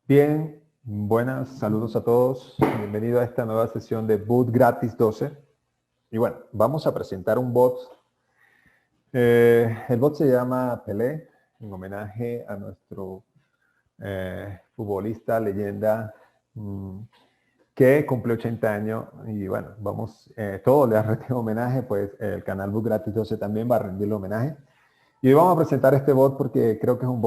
Bien, buenas, saludos a todos. Bienvenido a esta nueva sesión de Boot Gratis 12. Y bueno, vamos a presentar un bot. El bot se llama Pelé, en homenaje a nuestro futbolista, leyenda, que cumple 80 años. Y bueno, todo le ha rendido homenaje, pues el canal Boot Gratis 12 también va a rendirle homenaje. Y hoy vamos a presentar este bot porque creo que es un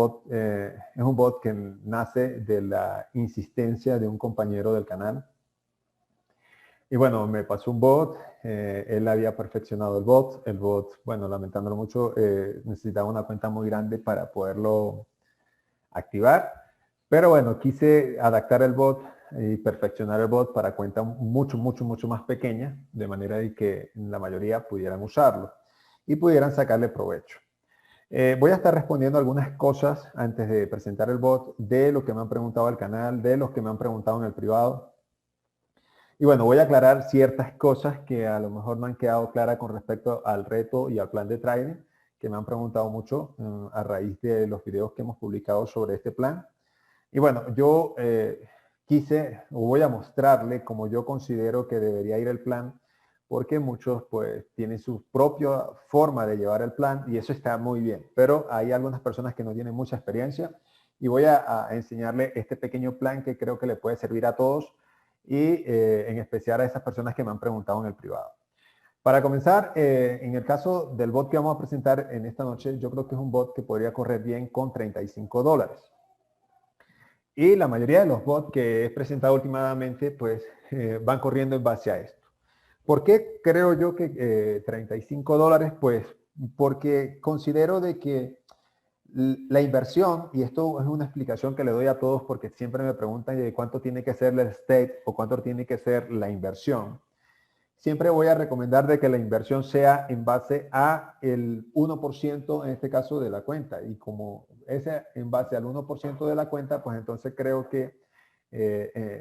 bot que nace de la insistencia de un compañero del canal. Y bueno, me pasó un bot, él había perfeccionado el bot, bueno, lamentándolo mucho, necesitaba una cuenta muy grande para poderlo activar. Pero bueno, quise adaptar el bot y perfeccionar el bot para cuentas mucho más pequeñas, de manera de que la mayoría pudieran usarlo y pudieran sacarle provecho. Voy a estar respondiendo algunas cosas antes de presentar el bot de lo que me han preguntado al canal, de los que me han preguntado en el privado. Y bueno, voy a aclarar ciertas cosas que a lo mejor no han quedado claras con respecto al reto y al plan de trading, que me han preguntado mucho a raíz de los videos que hemos publicado sobre este plan. Y bueno, yo voy a mostrarle cómo yo considero que debería ir el plan, porque muchos pues tienen su propia forma de llevar el plan y eso está muy bien. Pero hay algunas personas que no tienen mucha experiencia y voy a enseñarle este pequeño plan que creo que le puede servir a todos y en especial a esas personas que me han preguntado en el privado. Para comenzar, en el caso del bot que vamos a presentar en esta noche, yo creo que es un bot que podría correr bien con $35. Y la mayoría de los bots que he presentado últimamente, pues van corriendo en base a esto. ¿Por qué creo yo que $35? Pues porque considero de que la inversión, y esto es una explicación que le doy a todos porque siempre me preguntan de cuánto tiene que ser el stake o cuánto tiene que ser la inversión. Siempre voy a recomendar de que la inversión sea en base a el 1% en este caso de la cuenta. Y como es en base al 1% de la cuenta, pues entonces creo que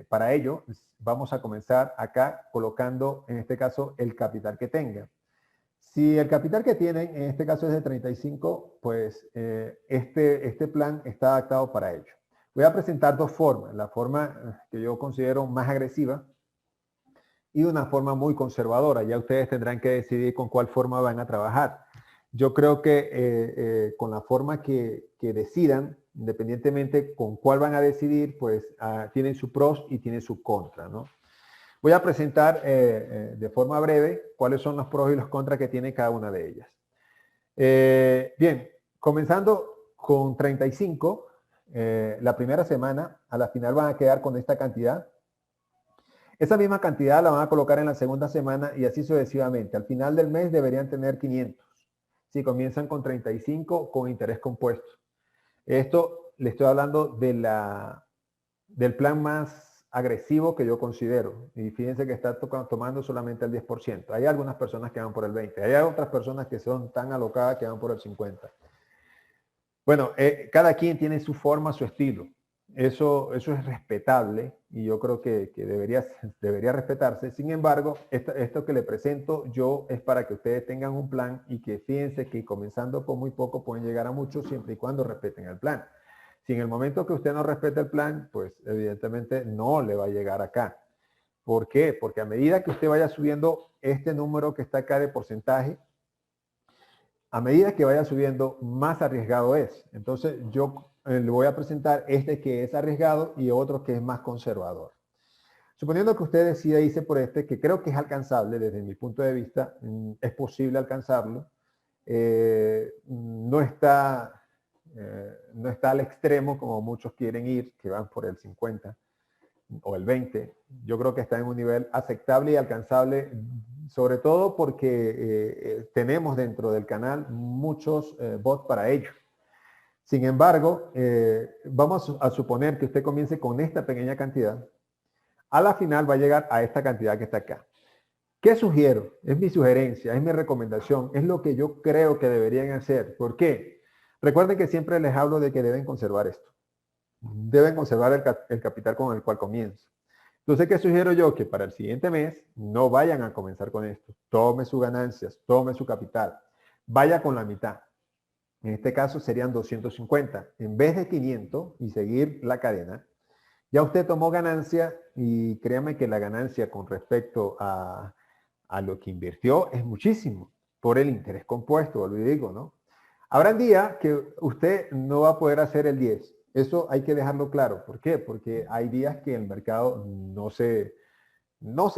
para ello vamos a comenzar acá colocando en este caso el capital que tenga. Si el capital que tienen en este caso es de 35, pues este plan está adaptado para ello. Voy a presentar dos formas. La forma que yo considero más agresiva y una forma muy conservadora. Ya ustedes tendrán que decidir con cuál forma van a trabajar. Yo creo que con la forma que decidan, independientemente con cuál van a decidir, pues tienen su pros y tienen su contra, ¿no? Voy a presentar de forma breve cuáles son los pros y los contras que tiene cada una de ellas. Bien, comenzando con 35, la primera semana, a la final van a quedar con esta cantidad. Esa misma cantidad la van a colocar en la segunda semana y así sucesivamente. Al final del mes deberían tener 500. Si comienzan con 35 con interés compuesto. Esto le estoy hablando del plan más agresivo que yo considero. Y fíjense que está tomando solamente el 10%. Hay algunas personas que van por el 20%. Hay otras personas que son tan alocadas que van por el 50%. Bueno, cada quien tiene su forma, su estilo. Eso es respetable y yo creo que debería respetarse. Sin embargo, esto que le presento yo es para que ustedes tengan un plan y que fíjense que comenzando con muy poco pueden llegar a mucho siempre y cuando respeten el plan. Si en el momento que usted no respeta el plan, pues evidentemente no le va a llegar acá. ¿Por qué? Porque a medida que usted vaya subiendo este número que está acá de porcentaje, a medida que vaya subiendo, más arriesgado es. Entonces, yo le voy a presentar este que es arriesgado y otro que es más conservador. Suponiendo que usted decida irse por este, que creo que es alcanzable desde mi punto de vista, es posible alcanzarlo, no está al extremo como muchos quieren ir, que van por el 50 o el 20. Yo creo que está en un nivel aceptable y alcanzable, sobre todo porque tenemos dentro del canal muchos bots para ello. Sin embargo, vamos a suponer que usted comience con esta pequeña cantidad. A la final va a llegar a esta cantidad que está acá. ¿Qué sugiero? Es mi sugerencia, es mi recomendación, es lo que yo creo que deberían hacer. ¿Por qué? Recuerden que siempre les hablo de que deben conservar esto. Deben conservar el capital con el cual comienza. Entonces, ¿qué sugiero yo? Que para el siguiente mes no vayan a comenzar con esto. Tome sus ganancias, tome su capital. Vaya con la mitad. En este caso serían 250. En vez de 500 y seguir la cadena, Ya usted tomó ganancia y créame que la ganancia con respecto a lo que invirtió es muchísimo por el interés compuesto, lo digo, ¿no? Habrán días que usted no va a poder hacer el 10. Eso hay que dejarlo claro. ¿Por qué? Porque hay días que el mercado no se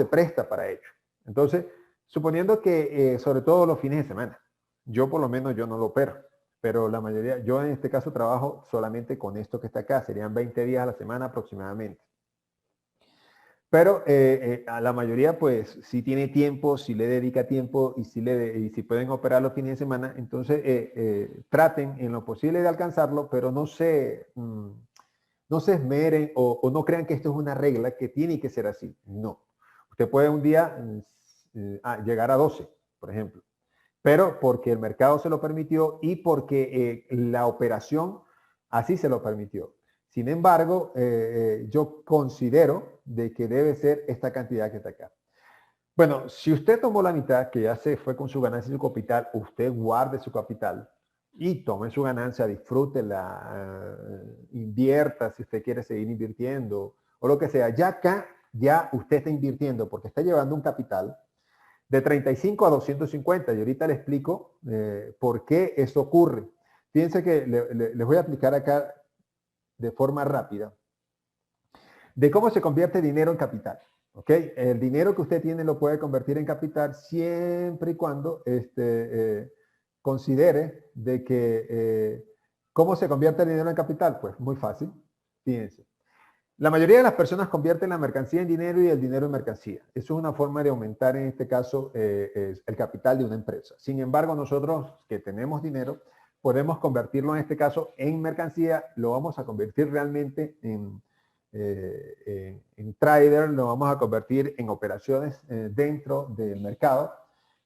presta para ello. Entonces, suponiendo que sobre todo los fines de semana, yo por lo menos yo no lo opero, pero la mayoría, yo en este caso trabajo solamente con esto que está acá, serían 20 días a la semana aproximadamente. Pero a la mayoría, pues, si tiene tiempo, si le dedica tiempo y si pueden operar los fines de semana, entonces traten en lo posible de alcanzarlo, pero no se esmeren o no crean que esto es una regla que tiene que ser así. No. Usted puede un día llegar a 12, por ejemplo, pero porque el mercado se lo permitió y porque la operación así se lo permitió. Sin embargo, yo considero de que debe ser esta cantidad que está acá. Bueno, si usted tomó la mitad, que ya se fue con su ganancia y su capital, usted guarde su capital y tome su ganancia, disfrútela, invierta si usted quiere seguir invirtiendo o lo que sea. Ya acá, ya usted está invirtiendo porque está llevando un capital de 35 a 250 y ahorita le explico por qué eso ocurre. Fíjense que les voy a explicar acá de forma rápida de cómo se convierte dinero en capital. ¿Ok? El dinero que usted tiene lo puede convertir en capital siempre y cuando considere de que ¿cómo se convierte el dinero en capital? Pues muy fácil. Fíjense. La mayoría de las personas convierten la mercancía en dinero y el dinero en mercancía. Eso es una forma de aumentar, en este caso, el capital de una empresa. Sin embargo, nosotros que tenemos dinero, podemos convertirlo en este caso en mercancía, lo vamos a convertir realmente en trader, lo vamos a convertir en operaciones dentro del mercado,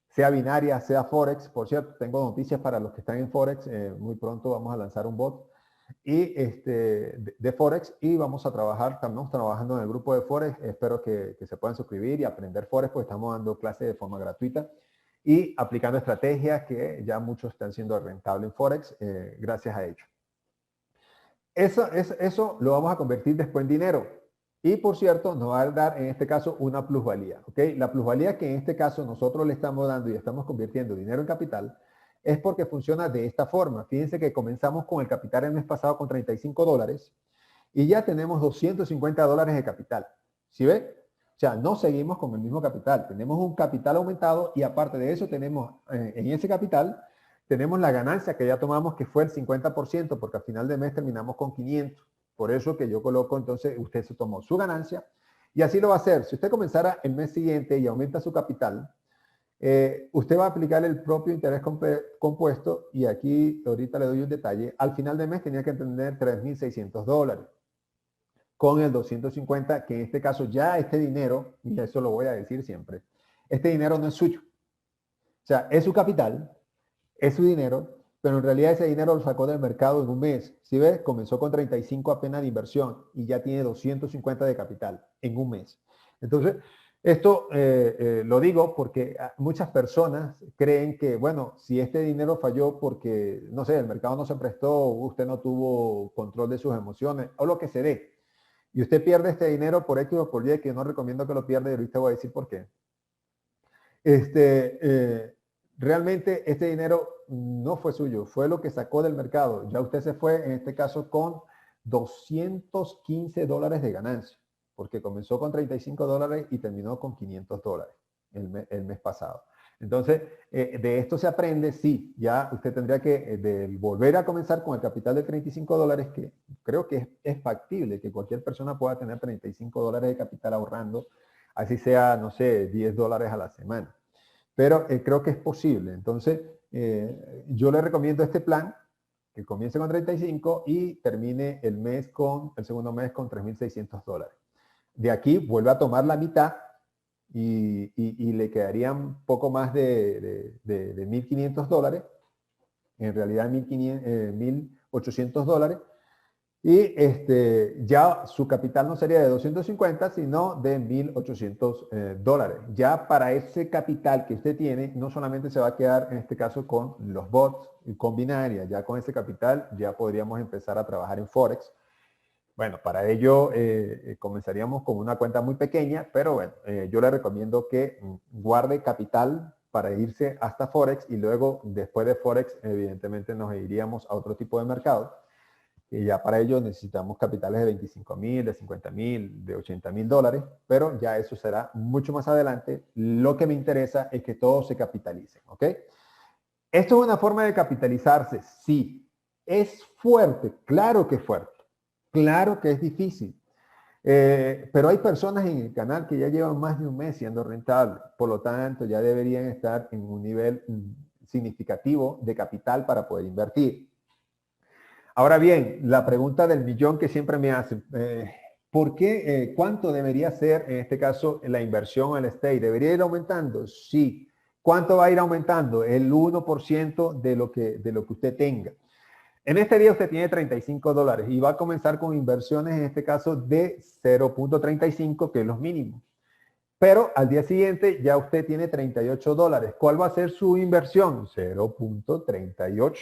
sea binaria, sea Forex. Por cierto, tengo noticias para los que están en Forex. Muy pronto vamos a lanzar un bot y de Forex y vamos a trabajar, estamos trabajando en el grupo de Forex, espero que se puedan suscribir y aprender Forex, pues estamos dando clases de forma gratuita y aplicando estrategias que ya muchos están siendo rentables en Forex gracias a ello. Eso lo vamos a convertir después en dinero y por cierto nos va a dar en este caso una plusvalía, ¿ok? La plusvalía que en este caso nosotros le estamos dando y estamos convirtiendo dinero en capital es porque funciona de esta forma. Fíjense que comenzamos con el capital el mes pasado con 35 dólares y ya tenemos 250 dólares de capital. ¿Sí ve? O sea, no seguimos con el mismo capital. Tenemos un capital aumentado y aparte de eso tenemos en ese capital tenemos la ganancia que ya tomamos que fue el 50% porque al final de mes terminamos con 500. Por eso que yo coloco entonces usted se tomó su ganancia y así lo va a hacer. Si usted comenzara el mes siguiente y aumenta su capital, usted va a aplicar el propio interés compuesto y aquí ahorita le doy un detalle. Al final de mes tenía que tener 3.600 dólares con el 250, que en este caso ya este dinero, y eso lo voy a decir siempre, este dinero no es suyo. O sea, es su capital, es su dinero, pero en realidad ese dinero lo sacó del mercado en un mes. ¿Sí ves? Comenzó con 35 apenas de inversión y ya tiene 250 de capital en un mes. Entonces, esto lo digo porque muchas personas creen que, bueno, si este dinero falló porque, no sé, el mercado no se prestó, usted no tuvo control de sus emociones o lo que se dé, y usted pierde este dinero por X o por Y, que no recomiendo que lo pierda y ahorita voy a decir por qué. Realmente este dinero no fue suyo, fue lo que sacó del mercado. Ya usted se fue, en este caso, con 215 dólares de ganancia, porque comenzó con 35 dólares y terminó con 500 dólares el mes pasado. Entonces, de esto se aprende, sí, ya usted tendría que volver a comenzar con el capital de 35 dólares, que creo que es factible que cualquier persona pueda tener 35 dólares de capital ahorrando, así sea, no sé, 10 dólares a la semana. Pero creo que es posible. Entonces, yo le recomiendo este plan, que comience con 35 y termine el segundo mes con 3.600 dólares. De aquí vuelve a tomar la mitad y le quedarían poco más de 1.500 dólares, en realidad 1.800 dólares, y ya su capital no sería de 250, sino de 1.800 dólares. Ya para ese capital que usted tiene, no solamente se va a quedar en este caso con los bots y con binaria, ya con ese capital ya podríamos empezar a trabajar en Forex. Bueno, para ello comenzaríamos con una cuenta muy pequeña, pero bueno, yo le recomiendo que guarde capital para irse hasta Forex y luego después de Forex evidentemente nos iríamos a otro tipo de mercado. Y ya para ello necesitamos capitales de 25.000, de 50.000, de 80.000 dólares, pero ya eso será mucho más adelante. Lo que me interesa es que todos se capitalicen, ¿ok? ¿Esto es una forma de capitalizarse? Sí. ¿Es fuerte? Claro que es fuerte. Claro que es difícil. Pero hay personas en el canal que ya llevan más de un mes siendo rentables. Por lo tanto, ya deberían estar en un nivel significativo de capital para poder invertir. Ahora bien, la pregunta del millón que siempre me hacen, ¿por qué? ¿Cuánto debería ser, en este caso, la inversión al stake? ¿Debería ir aumentando? Sí. ¿Cuánto va a ir aumentando? El 1% de lo que usted tenga. En este día usted tiene 35 dólares y va a comenzar con inversiones, en este caso, de 0.35, que es los mínimos. Pero al día siguiente ya usted tiene 38 dólares. ¿Cuál va a ser su inversión? 0.38.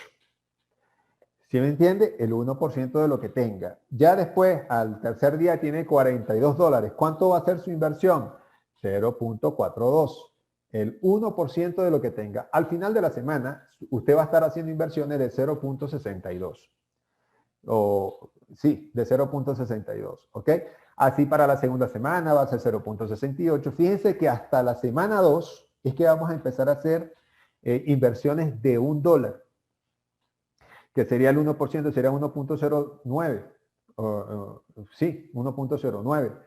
¿Sí me entiende? El 1% de lo que tenga. Ya después, al tercer día, tiene 42 dólares. ¿Cuánto va a ser su inversión? 0.42. El 1% de lo que tenga. Al final de la semana, usted va a estar haciendo inversiones de 0.62. O sí, de 0.62. ¿Ok? Así para la segunda semana va a ser 0.68. Fíjense que hasta la semana 2 es que vamos a empezar a hacer inversiones de $1. Que sería el 1%, sería 1.09. Sí, 1.09.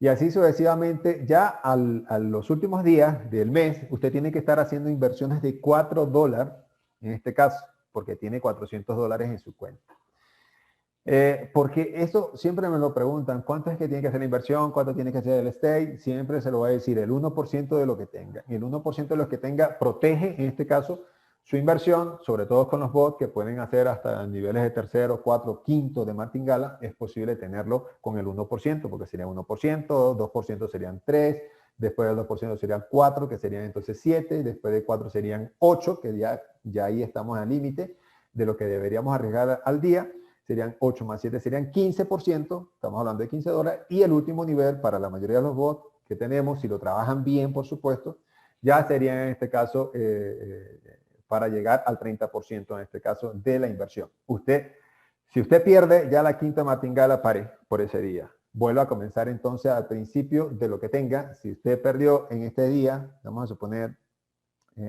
Y así sucesivamente, ya a los últimos días del mes, usted tiene que estar haciendo inversiones de $4, en este caso, porque tiene 400 dólares en su cuenta. Porque eso siempre me lo preguntan, ¿cuánto es que tiene que hacer la inversión? ¿Cuánto tiene que hacer el stake? Siempre se lo voy a decir, el 1% de lo que tenga. Y el 1% de lo que tenga protege, en este caso, su inversión, sobre todo con los bots que pueden hacer hasta niveles de tercero, cuatro, quinto de martingala, es posible tenerlo con el 1%, porque sería 1%, 2% serían 3, después del 2% serían 4, que serían entonces 7, después de 4 serían 8, que ya ahí estamos al límite de lo que deberíamos arriesgar al día. Serían 8 más 7, serían 15%, estamos hablando de 15 dólares, y el último nivel para la mayoría de los bots que tenemos, si lo trabajan bien, por supuesto, ya sería en este caso para llegar al 30% en este caso de la inversión. Si usted pierde, ya la quinta martingala pare por ese día. Vuelva a comenzar entonces al principio de lo que tenga. Si usted perdió en este día, vamos a suponer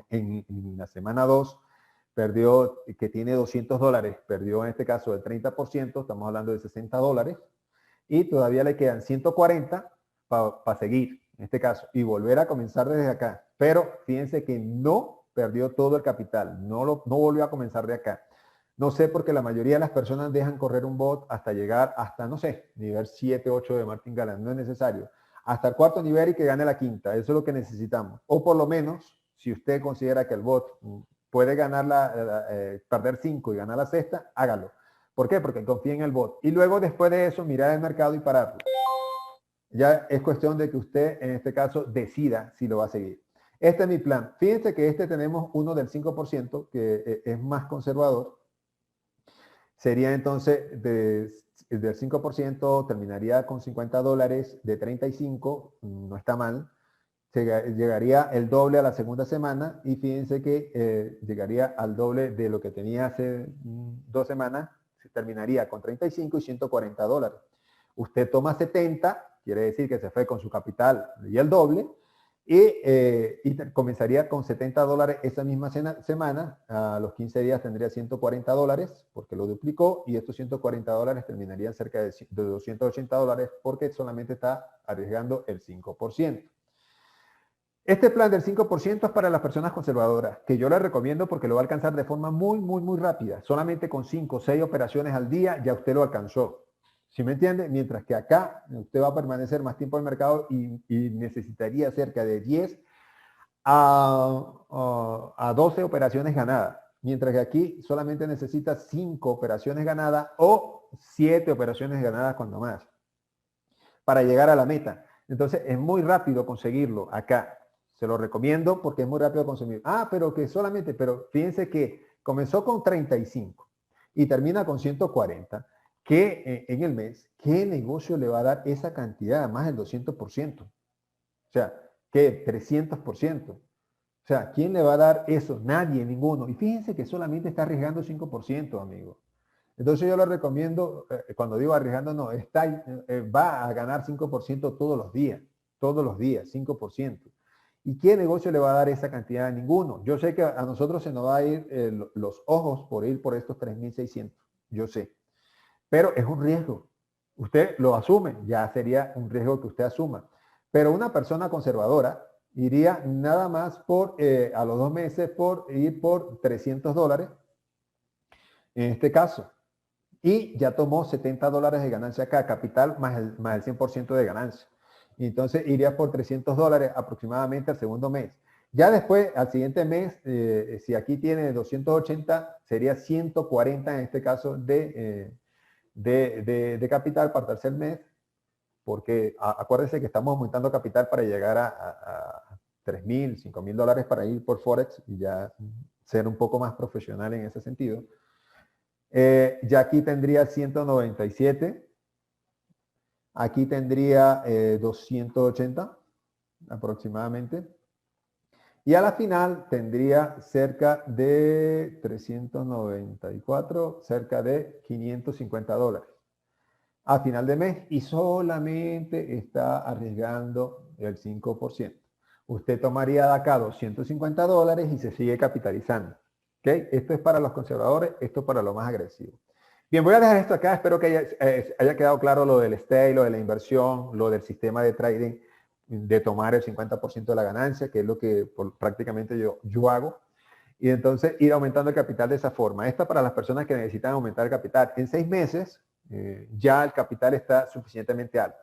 en la semana 2, perdió, que tiene 200 dólares, perdió en este caso el 30%, estamos hablando de 60 dólares, y todavía le quedan 140 para seguir, en este caso, y volver a comenzar desde acá. Pero fíjense que no perdió todo el capital, no volvió a comenzar de acá. No sé, porque la mayoría de las personas dejan correr un bot hasta llegar hasta, no sé, nivel 7, 8 de martingala, no es necesario. Hasta el cuarto nivel y que gane la quinta, eso es lo que necesitamos. O por lo menos, si usted considera que el bot puede perder 5 y ganar la sexta, hágalo. ¿Por qué? Porque confía en el bot. Y luego, después de eso, mirar el mercado y pararlo. Ya es cuestión de que usted, en este caso, decida si lo va a seguir. Este es mi plan. Fíjense que tenemos uno del 5%, que es más conservador. Sería entonces, del 5%, terminaría con 50 dólares, de 35, no está mal. Llegaría el doble a la segunda semana y fíjense que llegaría al doble de lo que tenía hace 2 semanas, se terminaría con 35 y 140 dólares. Usted toma 70, quiere decir que se fue con su capital y el doble, y comenzaría con 70 dólares esa misma semana, a los 15 días tendría 140 dólares porque lo duplicó, y estos 140 dólares terminarían cerca de 280 dólares porque solamente está arriesgando el 5%. Este plan del 5% es para las personas conservadoras, que yo les recomiendo porque lo va a alcanzar de forma muy rápida. Solamente con 5 o 6 operaciones al día ya usted lo alcanzó. ¿Sí me entiende? Mientras que acá usted va a permanecer más tiempo en el mercado y necesitaría cerca de 10 a 12 operaciones ganadas. Mientras que aquí solamente necesita 5 operaciones ganadas o 7 operaciones ganadas cuando más para llegar a la meta. Entonces es muy rápido conseguirlo acá. Se lo recomiendo porque es muy rápido conseguir. Pero fíjense que comenzó con 35 y termina con 140. en el mes, ¿qué negocio le va a dar esa cantidad, más del 200%? O sea, ¿qué? 300%. O sea, ¿quién le va a dar eso? Nadie, ninguno. Y fíjense que solamente está arriesgando 5%, amigo. Entonces yo lo recomiendo, cuando digo arriesgando, no, va a ganar 5% todos los días, 5%. ¿Y qué negocio le va a dar esa cantidad? Ninguno. Yo sé que a nosotros se nos va a ir los ojos por ir por estos 3.600, yo sé. Pero es un riesgo. Usted lo asume, ya sería un riesgo que usted asuma. Pero una persona conservadora iría nada más a los 2 meses por ir por $300, en este caso. Y ya tomó $70 de ganancia acá, capital más el 100% de ganancia. Y entonces iría por $300 aproximadamente al segundo mes. Ya después, al siguiente mes, si aquí tiene 280, sería 140 en este caso de capital para el tercer mes, porque acuérdense que estamos aumentando capital para llegar a $3.000, $5.000 para ir por Forex y ya ser un poco más profesional en ese sentido. Ya aquí tendría 197. Aquí tendría 280 aproximadamente. Y a la final tendría cerca de 394, cerca de $550 a final de mes y solamente está arriesgando el 5%. Usted tomaría de acá $250 y se sigue capitalizando. ¿Okay? Esto es para los conservadores, esto es para los más agresivos. Bien, voy a dejar esto acá. Espero que haya quedado claro lo del stay, lo de la inversión, lo del sistema de trading, de tomar el 50% de la ganancia, que es lo que prácticamente yo hago. Y entonces ir aumentando el capital de esa forma. Esta para las personas que necesitan aumentar el capital. En 6 meses ya el capital está suficientemente alto.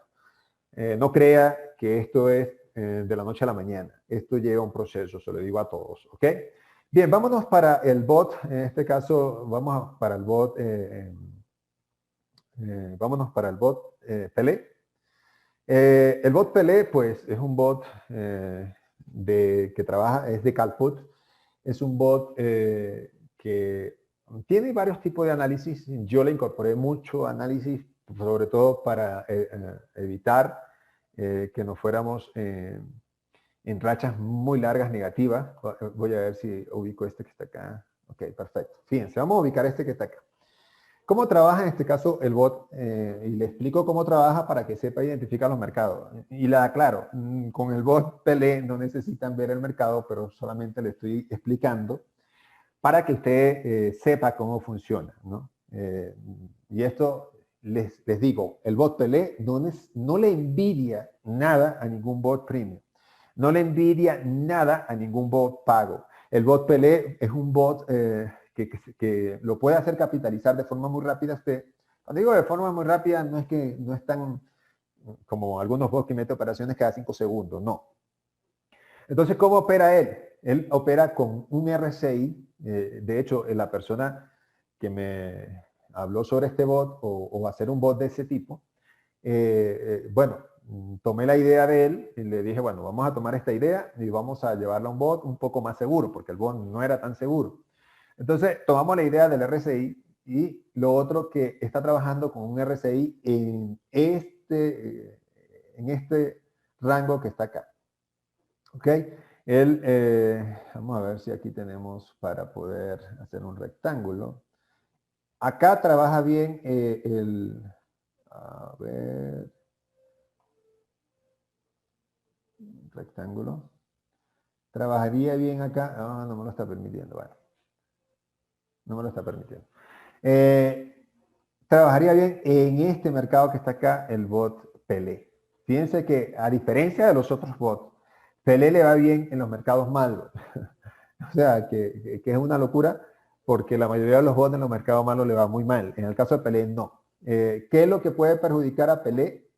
No crea que esto es de la noche a la mañana. Esto lleva un proceso, se lo digo a todos. ¿Ok? Bien, vámonos para el bot. En este caso, para el bot. Vámonos para el bot Pelé. El bot Pelé, pues, es un bot que trabaja, es de CalPut. Es un bot que tiene varios tipos de análisis. Yo le incorporé mucho análisis, sobre todo para evitar que nos fuéramos en rachas muy largas negativas. Voy a ver si ubico este que está acá. Ok, perfecto. Fíjense, vamos a ubicar este que está acá. ¿Cómo trabaja en este caso el bot? Y le explico cómo trabaja para que sepa identificar los mercados. Y la aclaro, con el bot Pelé no necesitan ver el mercado, pero solamente le estoy explicando para que usted sepa cómo funciona, ¿no? Y esto les digo, el bot Pelé no le envidia nada a ningún bot premium. No le envidia nada a ningún bot pago. El bot Pelé es un bot que lo puede hacer capitalizar de forma muy rápida. Cuando digo de forma muy rápida, no es tan como algunos bots que meten operaciones cada 5 segundos, no. Entonces, ¿cómo opera él? Él opera con un RSI. De hecho, la persona que me habló sobre este bot o hacer un bot de ese tipo, bueno, tomé la idea de él y le dije, bueno, vamos a tomar esta idea y vamos a llevarla a un bot un poco más seguro, porque el bot no era tan seguro. Entonces, tomamos la idea del RSI y lo otro que está trabajando con un RSI en este rango que está acá. ¿Ok? Vamos a ver si aquí tenemos para poder hacer un rectángulo. Acá trabaja bien a ver, rectángulo. Trabajaría bien acá. No me lo está permitiendo. Bueno, no me lo está permitiendo. Trabajaría bien en este mercado que está acá, el bot Pelé. Fíjense que a diferencia de los otros bots, Pelé le va bien en los mercados malos. O sea, que es una locura porque la mayoría de los bots en los mercados malos le va muy mal. En el caso de Pelé, no. ¿Qué es lo que puede perjudicar a Pelé?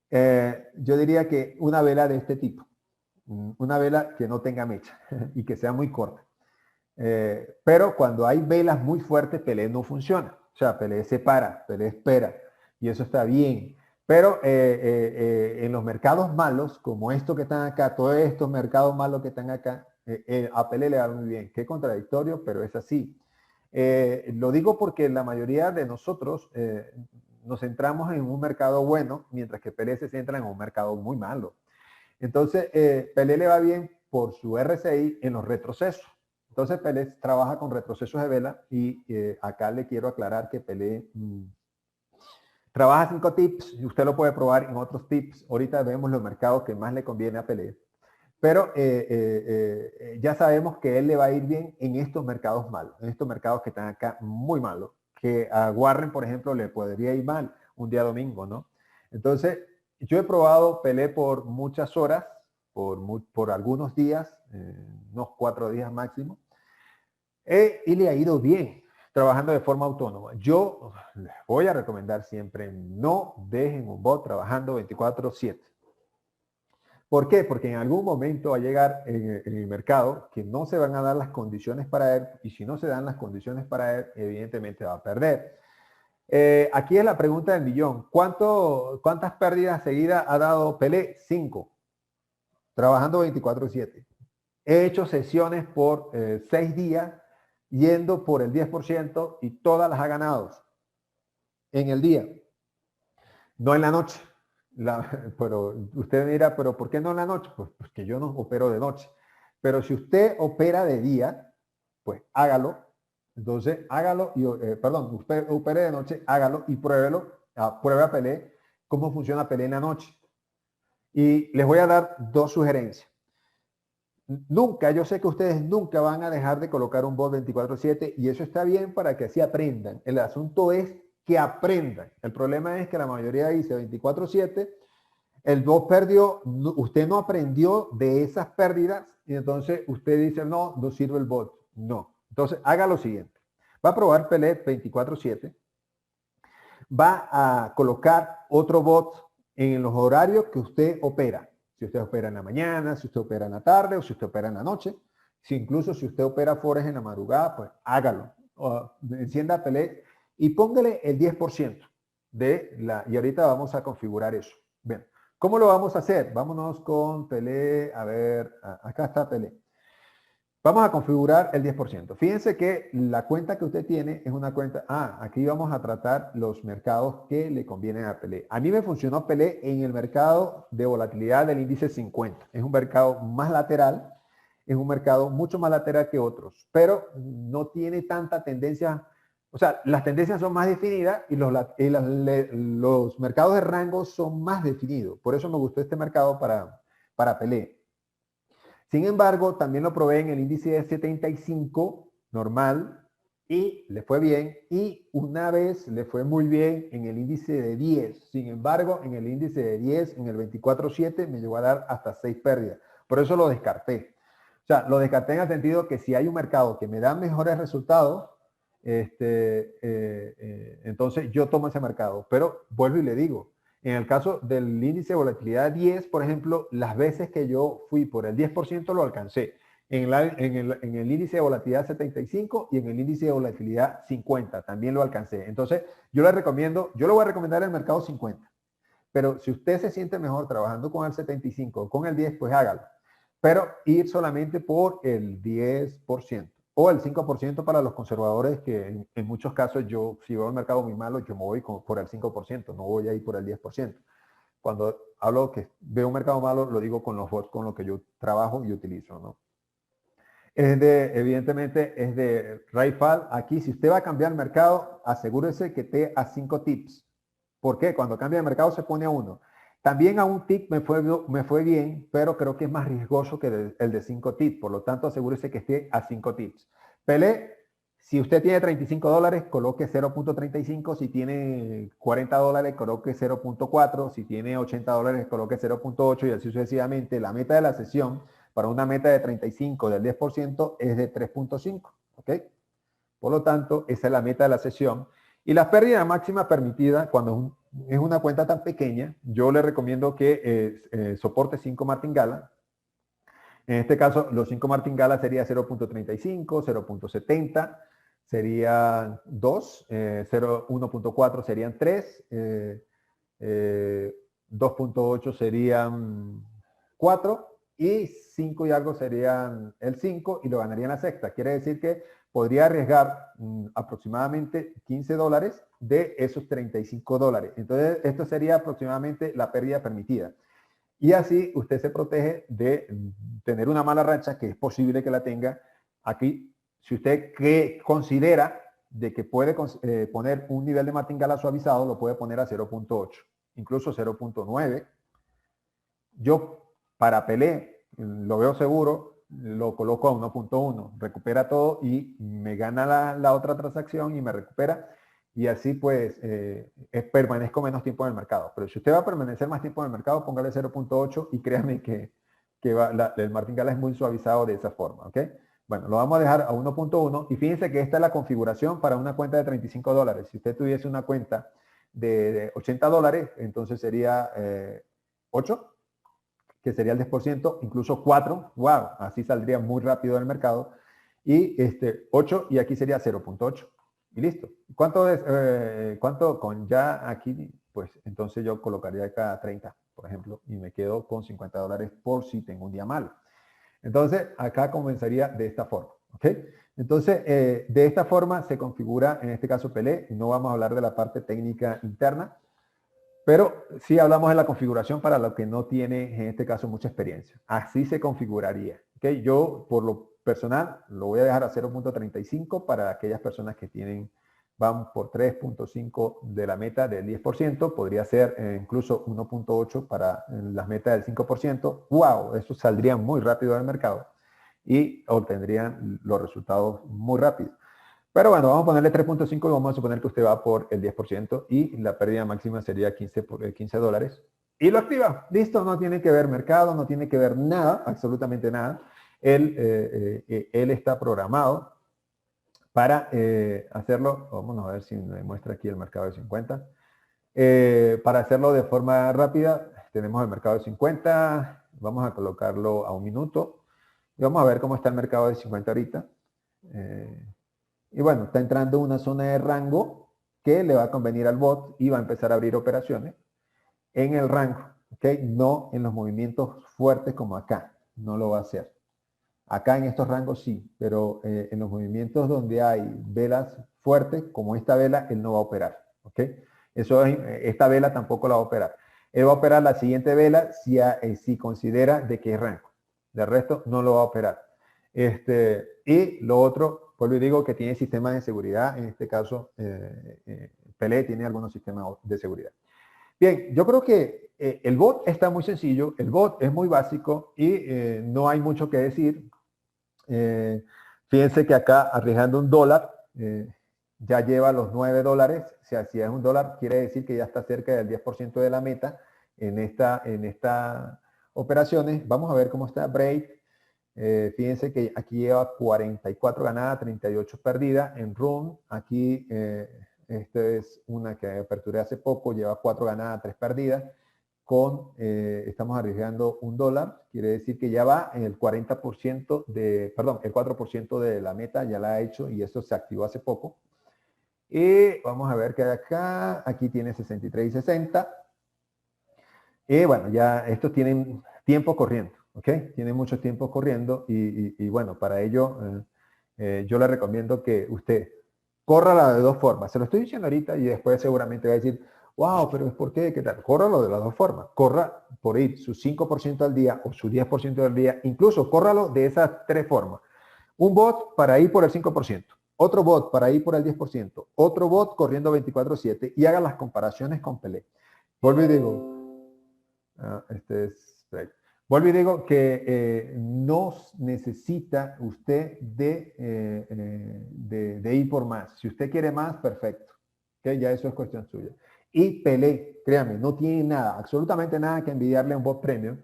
Yo diría que una vela de este tipo. Una vela que no tenga mecha y que sea muy corta. Pero cuando hay velas muy fuertes, Pelé no funciona. O sea, Pelé se para, Pelé espera. Y eso está bien. Pero en los mercados malos, como estos que están acá, todos estos mercados malos que están acá, a Pelé le va muy bien. Qué contradictorio, pero es así. Lo digo porque la mayoría de nosotros nos centramos en un mercado bueno, mientras que Pelé se centra en un mercado muy malo. Entonces, Pelé le va bien por su RSI en los retrocesos. Entonces, Pelé trabaja con retrocesos de vela y acá le quiero aclarar que Pelé trabaja 5 tips y usted lo puede probar en otros tips. Ahorita vemos los mercados que más le conviene a Pelé. Pero ya sabemos que él le va a ir bien en estos mercados malos, en estos mercados que están acá muy malos, que a Warren, por ejemplo, le podría ir mal un día domingo, ¿no? Entonces, yo he probado Pelé por muchas horas, por algunos días, unos 4 días máximo, y le ha ido bien trabajando de forma autónoma. Yo les voy a recomendar siempre, no dejen un bot trabajando 24/7. ¿Por qué? Porque en algún momento va a llegar en el mercado que no se van a dar las condiciones para él, y si no se dan las condiciones para él, evidentemente va a perder. Aquí es la pregunta del millón. ¿Cuántas pérdidas seguidas ha dado Pelé? 5, trabajando 24/7. He hecho sesiones por 6 días, yendo por el 10% y todas las ha ganado en el día, no en la noche. Pero usted dirá, ¿pero por qué no en la noche? Pues porque yo no opero de noche. Pero si usted opera de día, pues hágalo. Entonces, hágalo y, perdón, usted opere de noche, hágalo y pruébelo, pruebe a Pelé, cómo funciona Pelé en la noche. Y les voy a dar 2 sugerencias. Nunca, yo sé que ustedes nunca van a dejar de colocar un bot 24/7 y eso está bien para que así aprendan. El asunto es que aprendan. El problema es que la mayoría dice 24/7, el bot perdió, usted no aprendió de esas pérdidas y entonces usted dice, no, no sirve el bot. No. Entonces, haga lo siguiente. Va a probar Pelé 24/7, va a colocar otro bot en los horarios que usted opera. Si usted opera en la mañana, si usted opera en la tarde o si usted opera en la noche. Incluso si usted opera forex en la madrugada, pues hágalo. Encienda Pelé y póngale el 10% y ahorita vamos a configurar eso. Bien, ¿cómo lo vamos a hacer? Vámonos con Pelé, a ver, acá está Pelé. Vamos a configurar el 10%. Fíjense que la cuenta que usted tiene es una cuenta, aquí vamos a tratar los mercados que le convienen a Pelé. A mí me funcionó Pelé en el mercado de volatilidad del índice 50. Es un mercado más lateral, es un mercado mucho más lateral que otros, pero no tiene tanta tendencia, o sea, las tendencias son más definidas y los mercados de rango son más definidos. Por eso me gustó este mercado para Pelé. Sin embargo, también lo probé en el índice de 75 normal y le fue bien. Y una vez le fue muy bien en el índice de 10. Sin embargo, en el índice de 10, en el 24/7, me llegó a dar hasta 6 pérdidas. Por eso lo descarté. O sea, lo descarté en el sentido que si hay un mercado que me da mejores resultados, entonces yo tomo ese mercado. Pero vuelvo y le digo, en el caso del índice de volatilidad 10, por ejemplo, las veces que yo fui por el 10% lo alcancé. En el índice de volatilidad 75 y en el índice de volatilidad 50 también lo alcancé. Entonces, yo le voy a recomendar el mercado 50. Pero si usted se siente mejor trabajando con el 75 o con el 10, pues hágalo. Pero ir solamente por el 10% o el 5% para los conservadores, que en muchos casos yo, si veo el mercado muy malo, yo me voy por el 5%, no voy a ir por el 10%. Cuando hablo que veo un mercado malo, lo digo con los bots con los que yo trabajo y utilizo, ¿no? Evidentemente, es de Raifal. Aquí, si usted va a cambiar el mercado, asegúrese que esté a 5 tips. ¿Por qué? Cuando cambia de mercado se pone a 1. También a un tip me fue bien, pero creo que es más riesgoso que el de 5 tips. Por lo tanto, asegúrese que esté a 5 tips. Pelé, si usted tiene $35, coloque 0.35. Si tiene $40, coloque 0.4. Si tiene $80, coloque 0.8 y así sucesivamente. La meta de la sesión para una meta de 35 del 10% es de 3.5. ¿Ok? Por lo tanto, esa es la meta de la sesión. Y la pérdida máxima permitida, cuando es una cuenta tan pequeña, yo le recomiendo que soporte 5 martingala. En este caso, los 5 martingala sería 0.35, 0.70, serían 2, 1.4 serían 3, 2.8 serían 4 y 5 y algo serían el 5 y lo ganaría en la sexta. Quiere decir que podría arriesgar aproximadamente $15 de esos $35. Entonces, esto sería aproximadamente la pérdida permitida. Y así usted se protege de tener una mala racha, que es posible que la tenga. Aquí, si usted considera de que puede poner un nivel de martingala suavizado, lo puede poner a 0.8, incluso 0.9. Yo, para Pelé, lo veo seguro, lo coloco a 1.1, recupera todo y me gana la otra transacción y me recupera. Y así pues permanezco menos tiempo en el mercado. Pero si usted va a permanecer más tiempo en el mercado, póngale 0.8 y créame que el martingala es muy suavizado de esa forma, ¿ok? Bueno, lo vamos a dejar a 1.1 y fíjense que esta es la configuración para una cuenta de $35. Si usted tuviese una cuenta de $80, entonces sería 8, que sería el 10%, incluso 4, wow, así saldría muy rápido del mercado, y 8, y aquí sería 0.8, y listo. ¿Cuánto con ya aquí? Pues entonces yo colocaría acá 30, por ejemplo, y me quedo con $50 por si tengo un día malo. Entonces, acá comenzaría de esta forma, ¿ok? Entonces, de esta forma se configura, en este caso Pelé, no vamos a hablar de la parte técnica interna, pero sí hablamos de la configuración para lo que no tiene, en este caso, mucha experiencia. Así se configuraría, ¿ok? Yo, por lo personal, lo voy a dejar a 0.35 para aquellas personas que van por 3.5 de la meta del 10%, podría ser incluso 1.8 para las metas del 5%. ¡Wow! Eso saldría muy rápido del mercado y obtendrían los resultados muy rápido. Pero bueno, vamos a ponerle 3.5 y vamos a suponer que usted va por el 10% y la pérdida máxima sería $15. Y lo activa. Listo, no tiene que ver mercado, no tiene que ver nada, absolutamente nada. Él está programado para hacerlo. Vamos a ver si me muestra aquí el mercado de 50. Para hacerlo de forma rápida, tenemos el mercado de 50. Vamos a colocarlo a 1 minuto. Y vamos a ver cómo está el mercado de 50 ahorita. Y bueno, está entrando en una zona de rango que le va a convenir al bot y va a empezar a abrir operaciones en el rango, ¿ok? No en los movimientos fuertes como acá, no lo va a hacer. Acá en estos rangos sí, pero en los movimientos donde hay velas fuertes, como esta vela, él no va a operar, ¿ok? Esta vela tampoco la va a operar. Él va a operar la siguiente vela si considera de que es rango. De resto, no lo va a operar. Y lo otro, vuelvo y digo que tiene sistemas de seguridad. En este caso, Pelé tiene algunos sistemas de seguridad. Bien, yo creo que el bot está muy sencillo, el bot es muy básico y no hay mucho que decir. Fíjense que acá arriesgando $1, ya lleva los $9. O sea, si es $1, quiere decir que ya está cerca del 10% de la meta en esta operaciones. Vamos a ver cómo está break. Fíjense que aquí lleva 44 ganadas, 38 perdidas. En run, aquí esta es una que aperturé hace poco, lleva 4 ganadas, 3 perdidas. Estamos arriesgando $1, quiere decir que ya va en el 40% el 4% de la meta ya la ha hecho y eso se activó hace poco. Y vamos a ver qué hay acá. Aquí tiene 63 y 60. Y bueno, ya estos tienen tiempo corriendo, ¿ok? Tienen mucho tiempo corriendo y bueno, para ello yo le recomiendo que usted corra de 2 formas. Se lo estoy diciendo ahorita y después seguramente va a decir, wow, pero es por qué, ¿qué tal? Córralo de las 2 formas. Corra por ir su 5% al día o su 10% al día. Incluso córralo de esas 3 formas. Un bot para ir por el 5%. Otro bot para ir por el 10%. Otro bot corriendo 24/7 y haga las comparaciones con Pelé. Vuelvo y digo, vuelvo y digo que no necesita usted de ir por más. Si usted quiere más, perfecto. ¿Okay? Ya eso es cuestión suya. Y Pelé, créame, no tiene nada, absolutamente nada que envidiarle a un bot premium,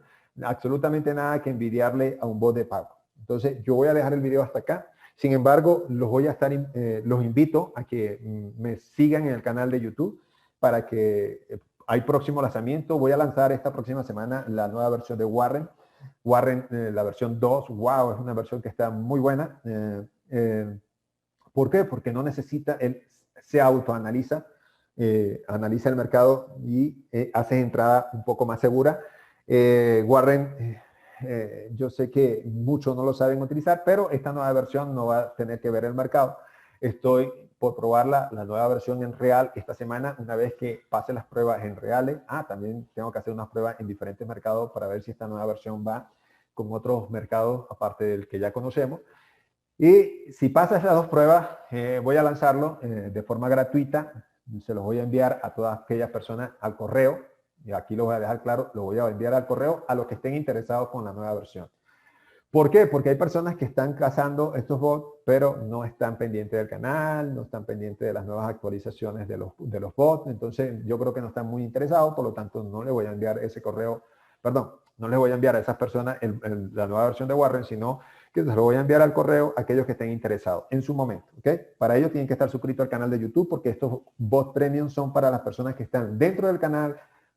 absolutamente nada que envidiarle a un bot de pago. Entonces, yo voy a dejar el video hasta acá. Sin embargo, los invito a que me sigan en el canal de YouTube para que hay próximo lanzamiento. Voy a lanzar esta próxima semana la nueva versión de Warren. Warren, la versión 2, wow, es una versión que está muy buena. ¿Por qué? Porque no necesita, él se autoanaliza, analiza el mercado y hace entrada un poco más segura. Warren yo sé que muchos no lo saben utilizar, pero esta nueva versión no va a tener que ver el mercado. Estoy por probarla, la nueva versión en real esta semana, una vez que pase las pruebas en reales. También tengo que hacer unas pruebas en diferentes mercados para ver si esta nueva versión va con otros mercados aparte del que ya conocemos. Y si pasa esas dos pruebas, voy a lanzarlo de forma gratuita. Se los voy a enviar a todas aquellas personas al correo. Y aquí lo voy a dejar claro, lo voy a enviar al correo a los que estén interesados con la nueva versión. ¿Por qué? Porque hay personas que están cazando estos bots, pero no están pendientes del canal, no están pendientes de las nuevas actualizaciones de los bots. Entonces, yo creo que no están muy interesados, por lo tanto, no les voy a enviar ese correo, perdón, no les voy a enviar a esas personas la nueva versión de Warren, sino que se lo voy a enviar al correo a aquellos que estén interesados en su momento. ¿Ok? Para ello tienen que estar suscritos al canal de YouTube, porque estos bots premium son para las personas que están dentro del canal,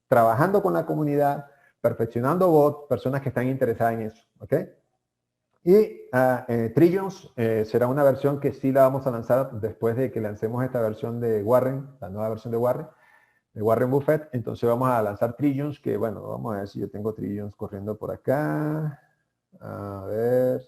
trabajando con la comunidad, perfeccionando bots, personas que están interesadas en eso. ¿Ok? Y Trillions será una versión que sí la vamos a lanzar después de que lancemos esta versión de Warren, la nueva versión de Warren Buffett. Entonces vamos a lanzar Trillions, que bueno, vamos a ver si yo tengo Trillions corriendo por acá. A ver.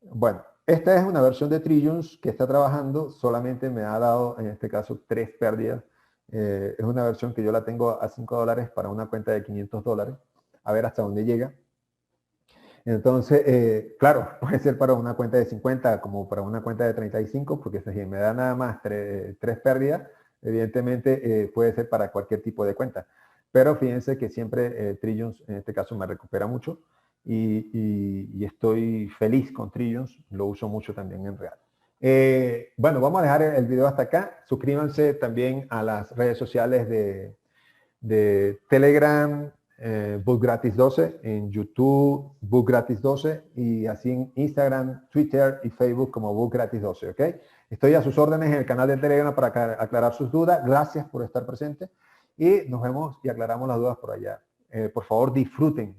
Bueno, esta es una versión de Trillions que está trabajando, solamente me ha dado en este caso 3 pérdidas. Es una versión que yo la tengo a $5 para una cuenta de $500. A ver hasta dónde llega. Entonces, claro, puede ser para una cuenta de 50 como para una cuenta de 35, porque si me da nada más 3 pérdidas, evidentemente puede ser para cualquier tipo de cuenta. Pero fíjense que siempre Trillions en este caso me recupera mucho y estoy feliz con Trillions, lo uso mucho también en real. Bueno, vamos a dejar el video hasta acá. Suscríbanse también a las redes sociales de Telegram, Book Gratis 12, en YouTube Book Gratis 12 y así en Instagram, Twitter y Facebook como Book Gratis 12, ¿ok? Estoy a sus órdenes en el canal de Telegram para aclarar sus dudas. Gracias por estar presente y nos vemos y aclaramos las dudas por allá. Por favor, disfruten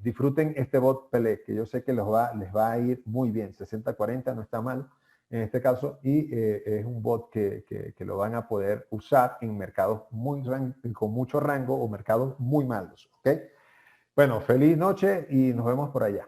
este bot Pelé, que yo sé que les va a ir muy bien. 60-40 no está mal en este caso y es un bot que lo van a poder usar en mercados con mucho rango o mercados muy malos, ¿ok? Bueno, feliz noche y nos vemos por allá.